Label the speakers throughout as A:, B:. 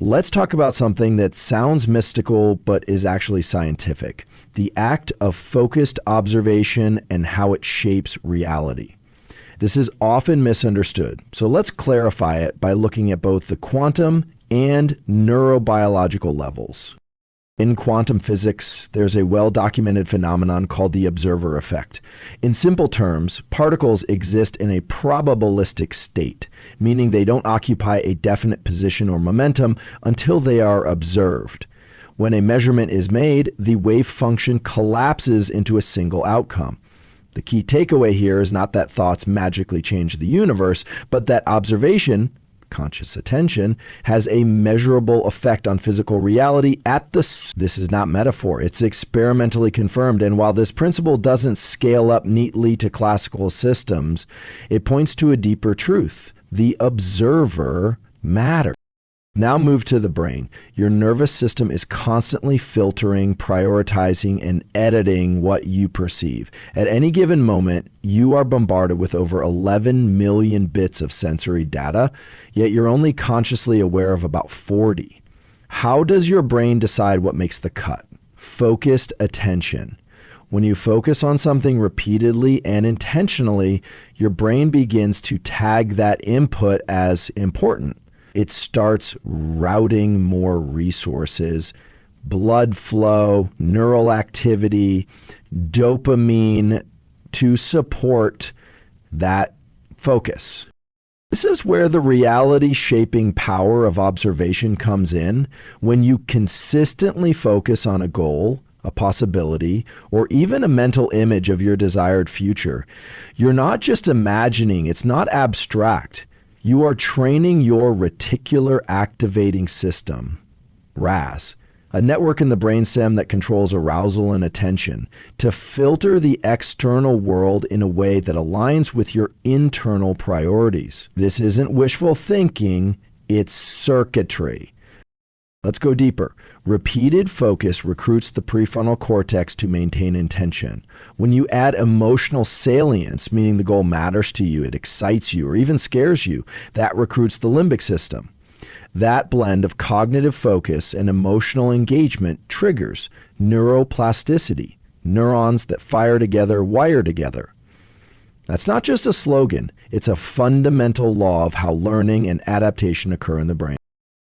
A: Let's talk about something that sounds mystical but is actually scientific: the act of focused observation and how it shapes reality. This is often misunderstood, so let's clarify it by looking at both the quantum and neurobiological levels. In quantum physics, there's a well-documented phenomenon called the observer effect. In simple terms, particles exist in a probabilistic state, meaning they don't occupy a definite position or momentum until they are observed. When a measurement is made, the wave function collapses into a single outcome. The key takeaway here is not that thoughts magically change the universe, but that observation, conscious attention, has a measurable effect on physical reality at the... This is not metaphor, it's experimentally confirmed, and while this principle doesn't scale up neatly to classical systems, it points to a deeper truth: the observer matters. Now move to the brain. Your nervous system is constantly filtering, prioritizing, and editing what you perceive. At any given moment, you are bombarded with over 11 million bits of sensory data, yet you're only consciously aware of about 40. How does your brain decide what makes the cut? Focused attention. When you focus on something repeatedly and intentionally, your brain begins to tag that input as important. It starts routing more resources, blood flow, neural activity, dopamine to support that focus. This is where the reality-shaping power of observation comes in. When you consistently focus on a goal, a possibility, or even a mental image of your desired future, you're not just imagining, it's not abstract. You are training your reticular activating system, RAS, a network in the brainstem that controls arousal and attention, to filter the external world in a way that aligns with your internal priorities. This isn't wishful thinking, it's circuitry. Let's go deeper. Repeated focus recruits the prefrontal cortex to maintain intention. When you add emotional salience, meaning the goal matters to you, it excites you, or even scares you, that recruits the limbic system. That blend of cognitive focus and emotional engagement triggers neuroplasticity. Neurons that fire together wire together. That's not just a slogan, it's a fundamental law of how learning and adaptation occur in the brain.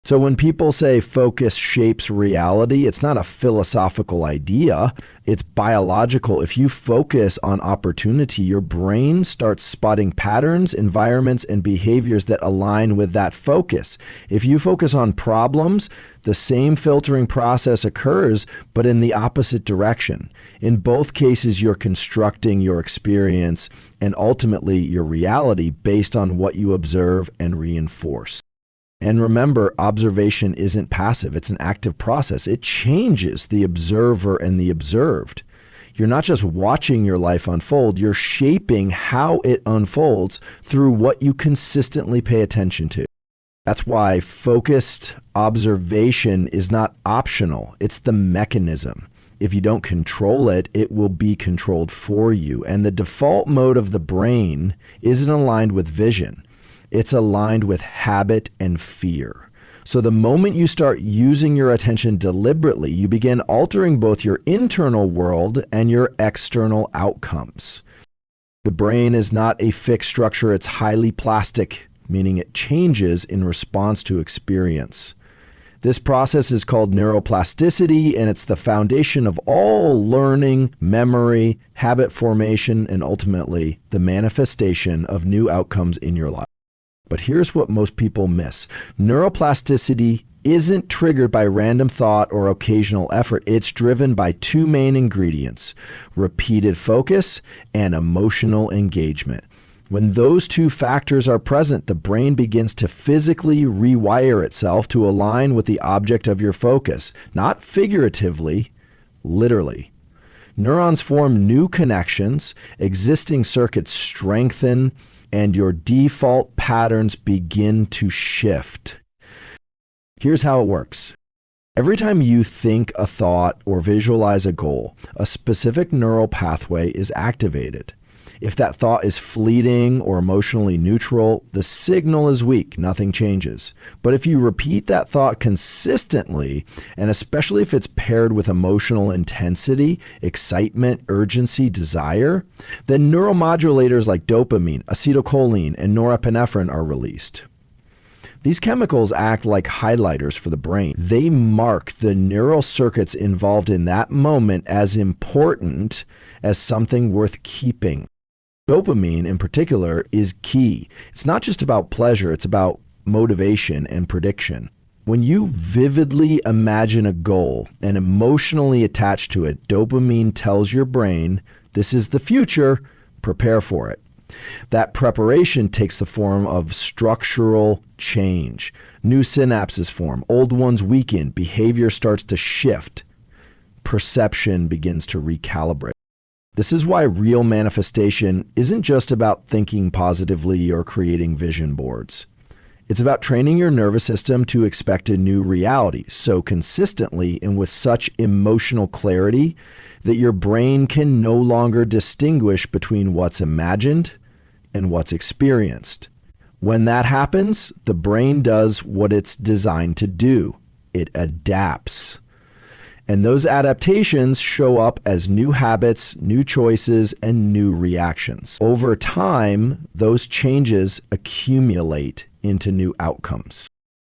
A: So when people say focus shapes reality, it's not a philosophical idea, it's biological. If you focus on opportunity, your brain starts spotting patterns, environments, and behaviors that align with that focus. If you focus on problems, the same filtering process occurs, but in the opposite direction. In both cases, you're constructing your experience and ultimately your reality based on what you observe and reinforce. And remember, observation isn't passive, it's an active process. It changes the observer and the observed. You're not just watching your life unfold, you're shaping how it unfolds through what you consistently pay attention to. That's why focused observation is not optional, it's the mechanism. If you don't control it, it will be controlled for you. And the default mode of the brain isn't aligned with vision. It's aligned with habit and fear. So the moment you start using your attention deliberately, you begin altering both your internal world and your external outcomes. The brain is not a fixed structure, it's highly plastic, meaning it changes in response to experience. This process is called neuroplasticity, and it's the foundation of all learning, memory, habit formation, and ultimately the manifestation of new outcomes in your life. But here's what most people miss. Neuroplasticity isn't triggered by random thought or occasional effort. It's driven by two main ingredients: repeated focus and emotional engagement. When those two factors are present, the brain begins to physically rewire itself to align with the object of your focus, not figuratively, literally. Neurons form new connections, existing circuits strengthen, and your default patterns begin to shift. Here's how it works. Every time you think a thought or visualize a goal, a specific neural pathway is activated. If that thought is fleeting or emotionally neutral, the signal is weak, nothing changes. But if you repeat that thought consistently, and especially if it's paired with emotional intensity, excitement, urgency, desire, then neuromodulators like dopamine, acetylcholine, and norepinephrine are released. These chemicals act like highlighters for the brain. They mark the neural circuits involved in that moment as important as something worth keeping. Dopamine, in particular, is key. It's not just about pleasure, it's about motivation and prediction. When you vividly imagine a goal and emotionally attach to it, dopamine tells your brain, this is the future, prepare for it. That preparation takes the form of structural change. New synapses form, old ones weaken, behavior starts to shift, perception begins to recalibrate. This is why real manifestation isn't just about thinking positively or creating vision boards. It's about training your nervous system to expect a new reality so consistently and with such emotional clarity that your brain can no longer distinguish between what's imagined and what's experienced. When that happens, the brain does what it's designed to do. It adapts. And those adaptations show up as new habits, new choices, and new reactions. Over time, those changes accumulate into new outcomes.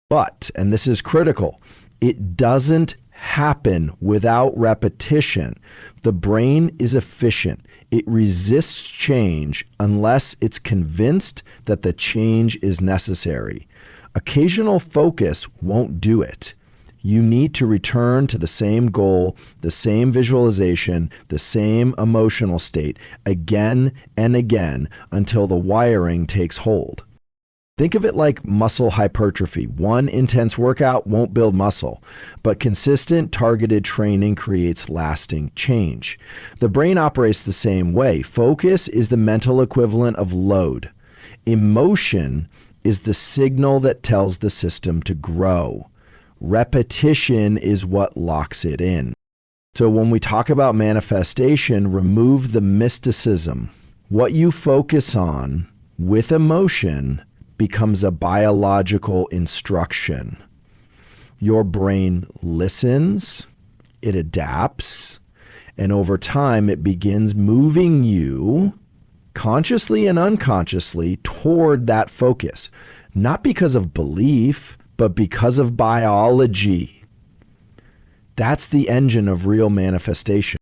A: But, and this is critical, it doesn't happen without repetition. The brain is efficient. It resists change unless it's convinced that the change is necessary. Occasional focus won't do it. You need to return to the same goal, the same visualization, the same emotional state again and again until the wiring takes hold. Think of it like muscle hypertrophy. One intense workout won't build muscle, but consistent targeted training creates lasting change. The brain operates the same way. Focus is the mental equivalent of load. Emotion is the signal that tells the system to grow. Repetition is what locks it in. So when we talk about manifestation, remove the mysticism. What you focus on with emotion becomes a biological instruction. Your brain listens, it adapts, and over time it begins moving you consciously and unconsciously toward that focus, not because of belief, but because of biology. That's the engine of real manifestation.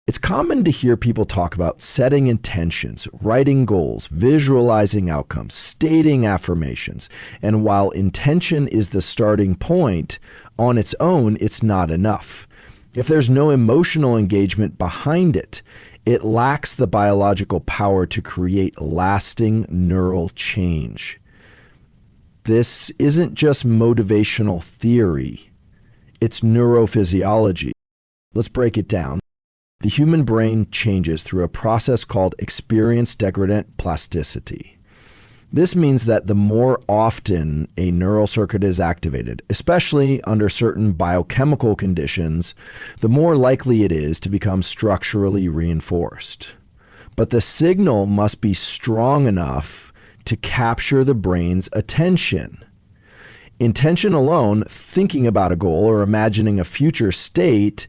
A: It's common to hear people talk about setting intentions, writing goals, visualizing outcomes, stating affirmations. And while intention is the starting point, on its own, it's not enough. If there's no emotional engagement behind it, it lacks the biological power to create lasting neural change. This isn't just motivational theory, it's neurophysiology. Let's break it down. The human brain changes through a process called experience degradant plasticity. This means that the more often a neural circuit is activated, especially under certain biochemical conditions, the more likely it is to become structurally reinforced. But the signal must be strong enough to capture the brain's attention. Intention alone, thinking about a goal or imagining a future state,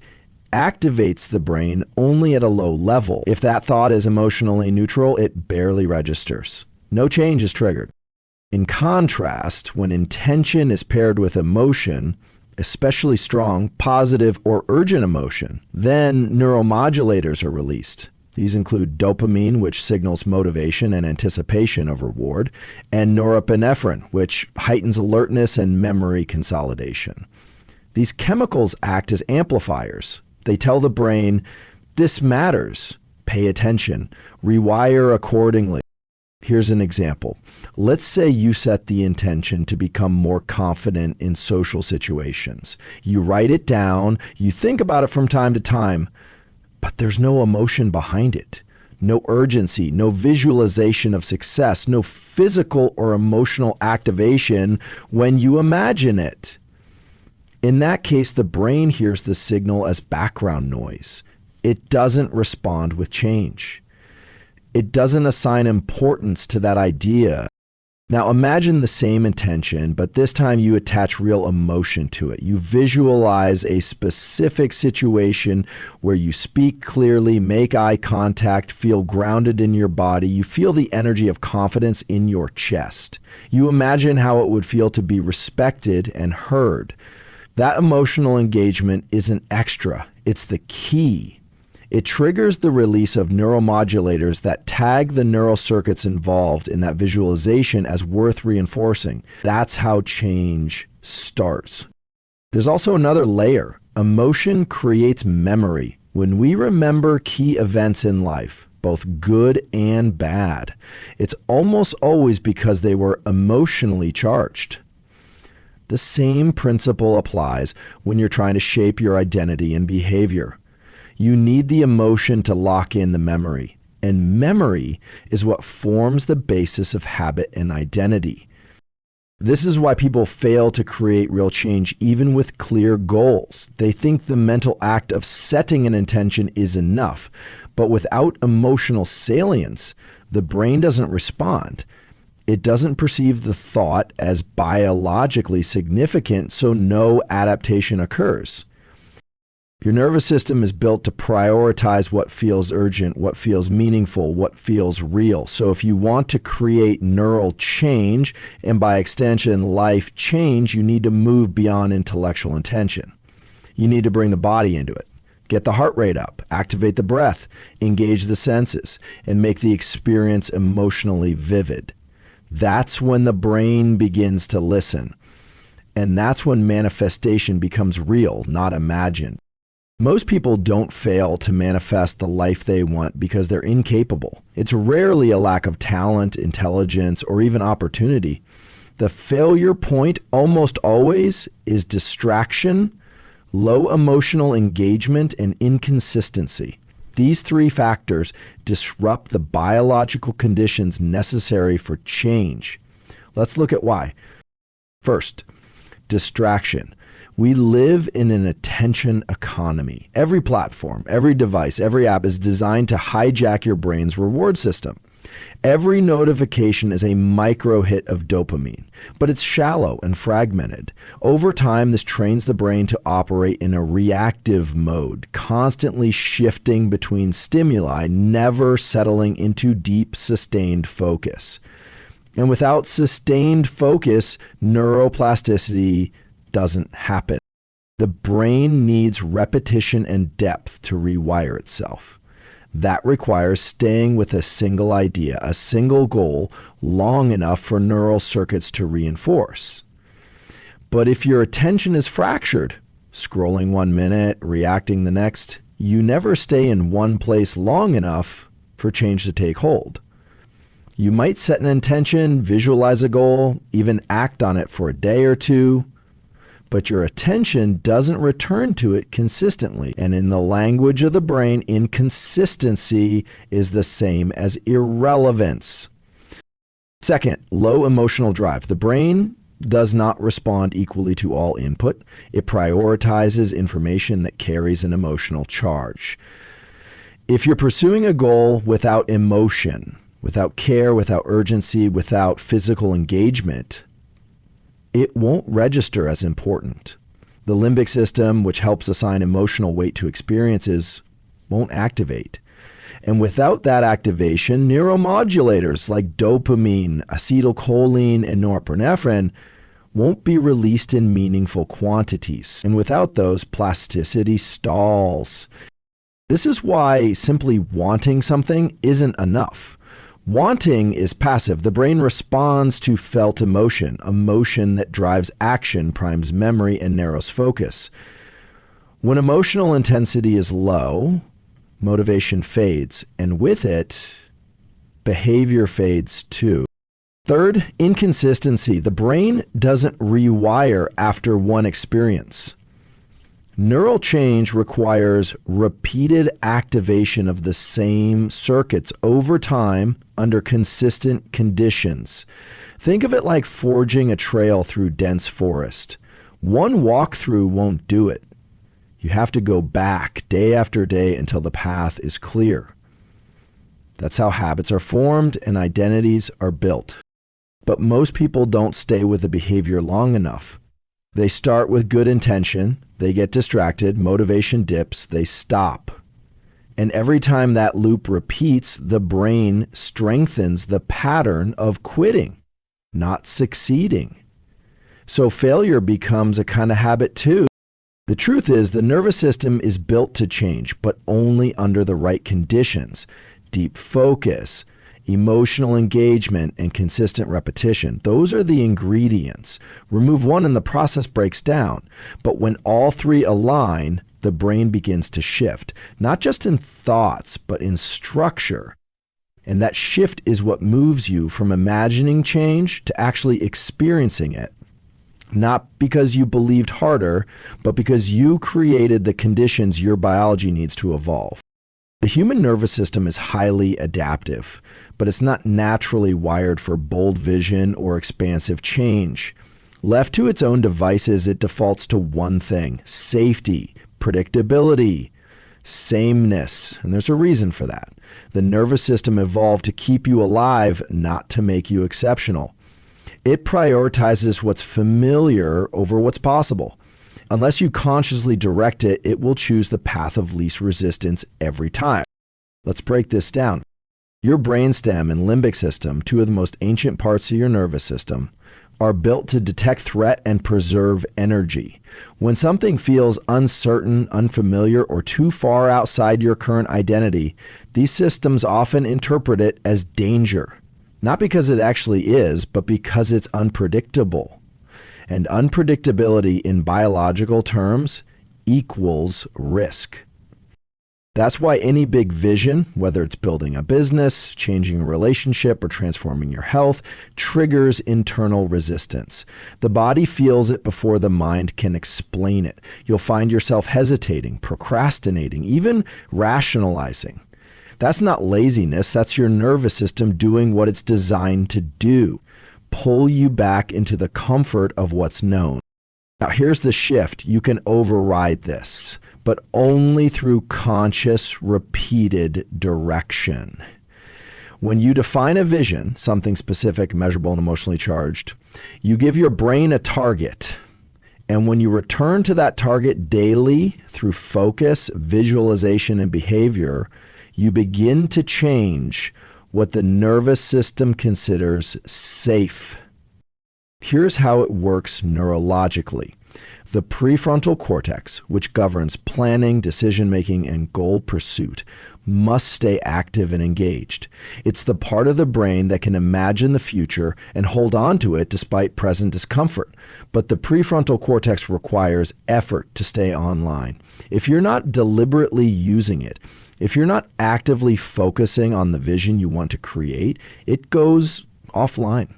A: activates the brain only at a low level. If that thought is emotionally neutral, it barely registers. No change is triggered. In contrast, when intention is paired with emotion, especially strong, positive, or urgent emotion, then neuromodulators are released. These include dopamine, which signals motivation and anticipation of reward, and norepinephrine, which heightens alertness and memory consolidation. These chemicals act as amplifiers. They tell the brain, this matters, pay attention, rewire accordingly. Here's an example. Let's say you set the intention to become more confident in social situations. You write it down, you think about it from time to time, but there's no emotion behind it, no urgency, no visualization of success, no physical or emotional activation when you imagine it. In that case, the brain hears the signal as background noise. It doesn't respond with change. It doesn't assign importance to that idea. Now imagine the same intention, but this time you attach real emotion to it. You visualize a specific situation where you speak clearly, make eye contact, feel grounded in your body. You feel the energy of confidence in your chest. You imagine how it would feel to be respected and heard. That emotional engagement isn't extra, it's the key. It triggers the release of neuromodulators that tag the neural circuits involved in that visualization as worth reinforcing. That's how change starts. There's also another layer. Emotion creates memory. When we remember key events in life, both good and bad, it's almost always because they were emotionally charged. The same principle applies when you're trying to shape your identity and behavior. You need the emotion to lock in the memory, and memory is what forms the basis of habit and identity. This is why people fail to create real change even with clear goals. They think the mental act of setting an intention is enough, but without emotional salience, the brain doesn't respond. It doesn't perceive the thought as biologically significant, so no adaptation occurs. Your nervous system is built to prioritize what feels urgent, what feels meaningful, what feels real. So if you want to create neural change, and by extension, life change, you need to move beyond intellectual intention. You need to bring the body into it. Get the heart rate up, activate the breath, engage the senses, and make the experience emotionally vivid. That's when the brain begins to listen. And that's when manifestation becomes real, not imagined. Most people don't fail to manifest the life they want because they're incapable. It's rarely a lack of talent, intelligence, or even opportunity. The failure point almost always is distraction, low emotional engagement, and inconsistency. These three factors disrupt the biological conditions necessary for change. Let's look at why. First, distraction. We live in an attention economy. Every platform, every device, every app is designed to hijack your brain's reward system. Every notification is a micro hit of dopamine, but it's shallow and fragmented. Over time, this trains the brain to operate in a reactive mode, constantly shifting between stimuli, never settling into deep, sustained focus. And without sustained focus, neuroplasticity doesn't happen. The brain needs repetition and depth to rewire itself. That requires staying with a single idea, a single goal, long enough for neural circuits to reinforce. But if your attention is fractured, scrolling 1 minute, reacting the next, you never stay in one place long enough for change to take hold. You might set an intention, visualize a goal, even act on it for a day or two, but your attention doesn't return to it consistently. And in the language of the brain, inconsistency is the same as irrelevance. Second, low emotional drive. The brain does not respond equally to all input. It prioritizes information that carries an emotional charge. If you're pursuing a goal without emotion, without care, without urgency, without physical engagement, it won't register as important. The limbic system, which helps assign emotional weight to experiences, won't activate. And without that activation, neuromodulators like dopamine, acetylcholine, and norepinephrine won't be released in meaningful quantities. And without those, plasticity stalls. This is why simply wanting something isn't enough. Wanting is passive. The brain responds to felt emotion. Emotion that drives action primes memory and narrows focus. When emotional intensity is low, motivation fades, and with it, behavior fades too. Third, inconsistency. The brain doesn't rewire after one experience. Neural change requires repeated activation of the same circuits over time under consistent conditions. Think of it like forging a trail through dense forest. One walkthrough won't do it. You have to go back day after day until the path is clear. That's how habits are formed and identities are built. But most people don't stay with the behavior long enough. They start with good intention, they get distracted, motivation dips, they stop. And every time that loop repeats, the brain strengthens the pattern of quitting, not succeeding. So failure becomes a kind of habit too. The truth is the nervous system is built to change, but only under the right conditions. Deep focus, emotional engagement, and consistent repetition. Those are the ingredients. Remove one and the process breaks down. But when all three align, the brain begins to shift, not just in thoughts, but in structure. And that shift is what moves you from imagining change to actually experiencing it. Not because you believed harder, but because you created the conditions your biology needs to evolve. The human nervous system is highly adaptive, but it's not naturally wired for bold vision or expansive change. Left to its own devices, it defaults to one thing: safety, predictability, sameness. And there's a reason for that. The nervous system evolved to keep you alive, not to make you exceptional. It prioritizes what's familiar over what's possible. Unless you consciously direct it, it will choose the path of least resistance every time. Let's break this down. Your brainstem and limbic system, two of the most ancient parts of your nervous system, are built to detect threat and preserve energy. When something feels uncertain, unfamiliar, or too far outside your current identity, these systems often interpret it as danger. Not because it actually is, but because it's unpredictable. And unpredictability in biological terms equals risk. That's why any big vision, whether it's building a business, changing a relationship, or transforming your health, triggers internal resistance. The body feels it before the mind can explain it. You'll find yourself hesitating, procrastinating, even rationalizing. That's not laziness, that's your nervous system doing what it's designed to do. Pull you back into the comfort of what's known. Now here's the shift. You can override this, but only through conscious, repeated direction. When you define a vision, something specific, measurable, and emotionally charged, you give your brain a target. And when you return to that target daily through focus, visualization, and behavior, you begin to change what the nervous system considers safe. Here's how it works neurologically. The prefrontal cortex, which governs planning, decision-making, and goal pursuit, must stay active and engaged. It's the part of the brain that can imagine the future and hold on to it despite present discomfort. But the prefrontal cortex requires effort to stay online. If you're not deliberately using it, if you're not actively focusing on the vision you want to create, it goes offline.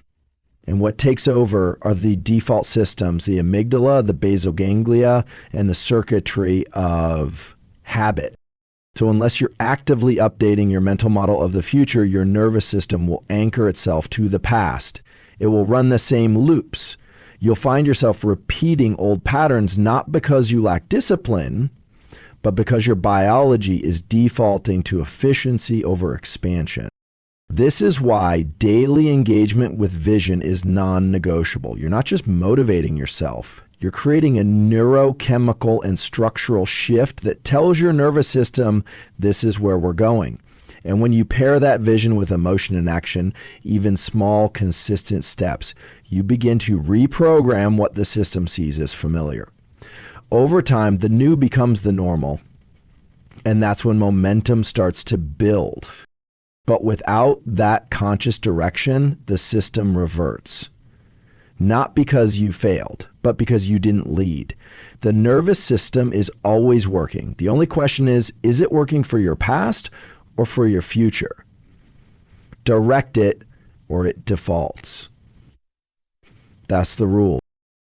A: And what takes over are the default systems, the amygdala, the basal ganglia, and the circuitry of habit. So unless you're actively updating your mental model of the future, your nervous system will anchor itself to the past. It will run the same loops. You'll find yourself repeating old patterns, not because you lack discipline, but because your biology is defaulting to efficiency over expansion. This is why daily engagement with vision is non-negotiable. You're not just motivating yourself. You're creating a neurochemical and structural shift that tells your nervous system, this is where we're going. And when you pair that vision with emotion and action, even small, consistent steps, you begin to reprogram what the system sees as familiar. Over time, the new becomes the normal, and that's when momentum starts to build. But without that conscious direction, the system reverts. Not because you failed, but because you didn't lead. The nervous system is always working. The only question is it working for your past or for your future? Direct it or it defaults. That's the rule.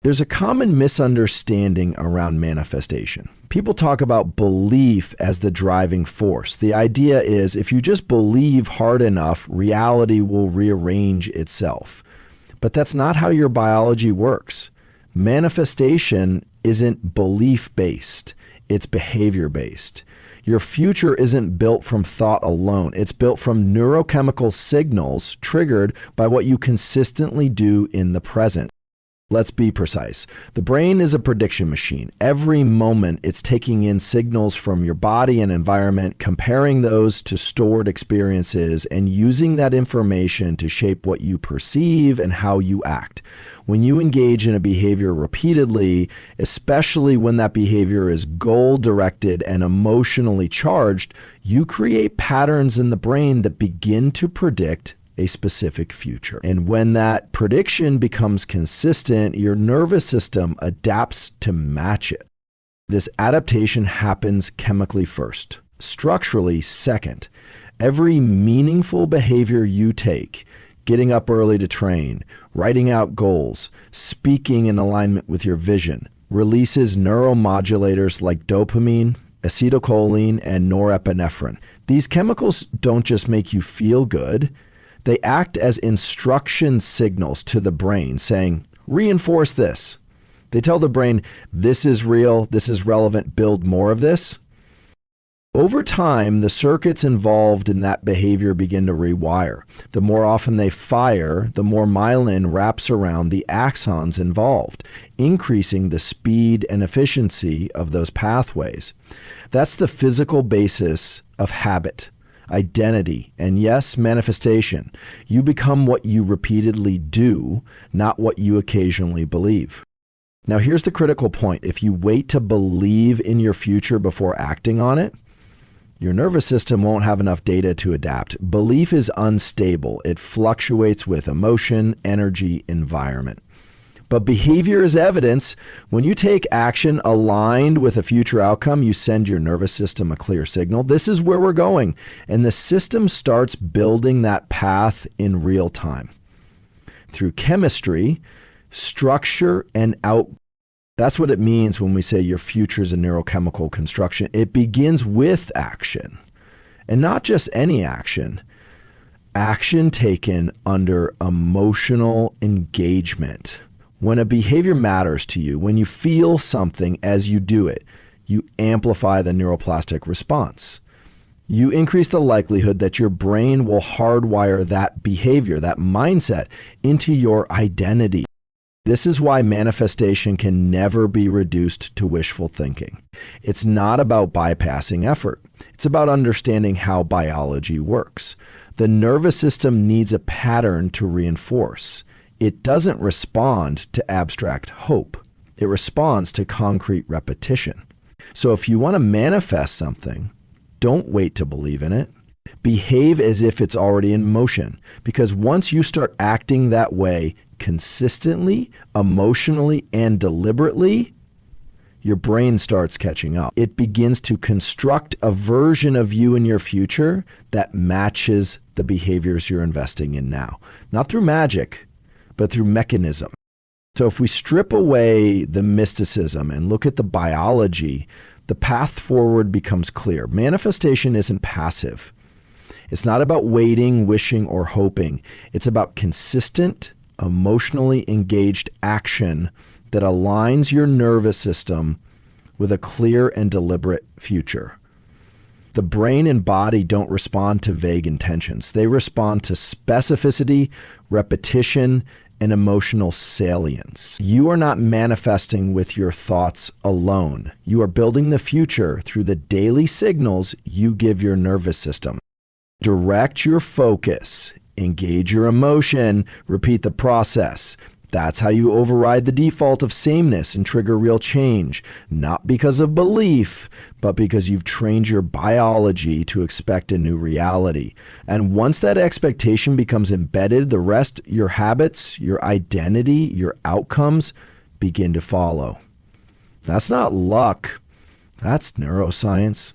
A: There's a common misunderstanding around manifestation. People talk about belief as the driving force. The idea is if you just believe hard enough, reality will rearrange itself. But that's not how your biology works. Manifestation isn't belief-based, it's behavior-based. Your future isn't built from thought alone. It's built from neurochemical signals triggered by what you consistently do in the present. Let's be precise. The brain is a prediction machine. Every moment it's taking in signals from your body and environment, comparing those to stored experiences, and using that information to shape what you perceive and how you act. When you engage in a behavior repeatedly, especially when that behavior is goal-directed and emotionally charged, you create patterns in the brain that begin to predict a specific future. And when that prediction becomes consistent, your nervous system adapts to match it. This adaptation happens chemically first, structurally second. Every meaningful behavior you take, getting up early to train, writing out goals, speaking in alignment with your vision, releases neuromodulators like dopamine, acetylcholine, and norepinephrine. These chemicals don't just make you feel good, they act as instruction signals to the brain saying, reinforce this. They tell the brain, this is real, this is relevant, build more of this. Over time, the circuits involved in that behavior begin to rewire. The more often they fire, the more myelin wraps around the axons involved, increasing the speed and efficiency of those pathways. That's the physical basis of habit, identity, and yes, manifestation. You become what you repeatedly do, not what you occasionally believe. Now, here's the critical point. If you wait to believe in your future before acting on it, your nervous system won't have enough data to adapt. Belief is unstable. It fluctuates with emotion, energy, environment. But behavior is evidence. When you take action aligned with a future outcome, you send your nervous system a clear signal. This is where we're going. And the system starts building that path in real time. Through chemistry, structure, and output. That's what it means when we say your future is a neurochemical construction. It begins with action. And not just any action. Action taken under emotional engagement. When a behavior matters to you, when you feel something as you do it, you amplify the neuroplastic response. You increase the likelihood that your brain will hardwire that behavior, that mindset, into your identity. This is why manifestation can never be reduced to wishful thinking. It's not about bypassing effort. It's about understanding how biology works. The nervous system needs a pattern to reinforce. It doesn't respond to abstract hope. It responds to concrete repetition. So if you want to manifest something, don't wait to believe in it. Behave as if it's already in motion. Because once you start acting that way consistently, emotionally, and deliberately, your brain starts catching up. It begins to construct a version of you in your future that matches the behaviors you're investing in now. Not through magic, but through mechanism. So if we strip away the mysticism and look at the biology, the path forward becomes clear. Manifestation isn't passive. It's not about waiting, wishing, or hoping. It's about consistent, emotionally engaged action that aligns your nervous system with a clear and deliberate future. The brain and body don't respond to vague intentions. They respond to specificity, repetition, and emotional salience. You are not manifesting with your thoughts alone. You are building the future through the daily signals you give your nervous system. Direct your focus, engage your emotion, repeat the process. That's how you override the default of sameness and trigger real change, not because of belief, but because you've trained your biology to expect a new reality. And once that expectation becomes embedded, the rest, your habits, your identity, your outcomes begin to follow. That's not luck. That's neuroscience.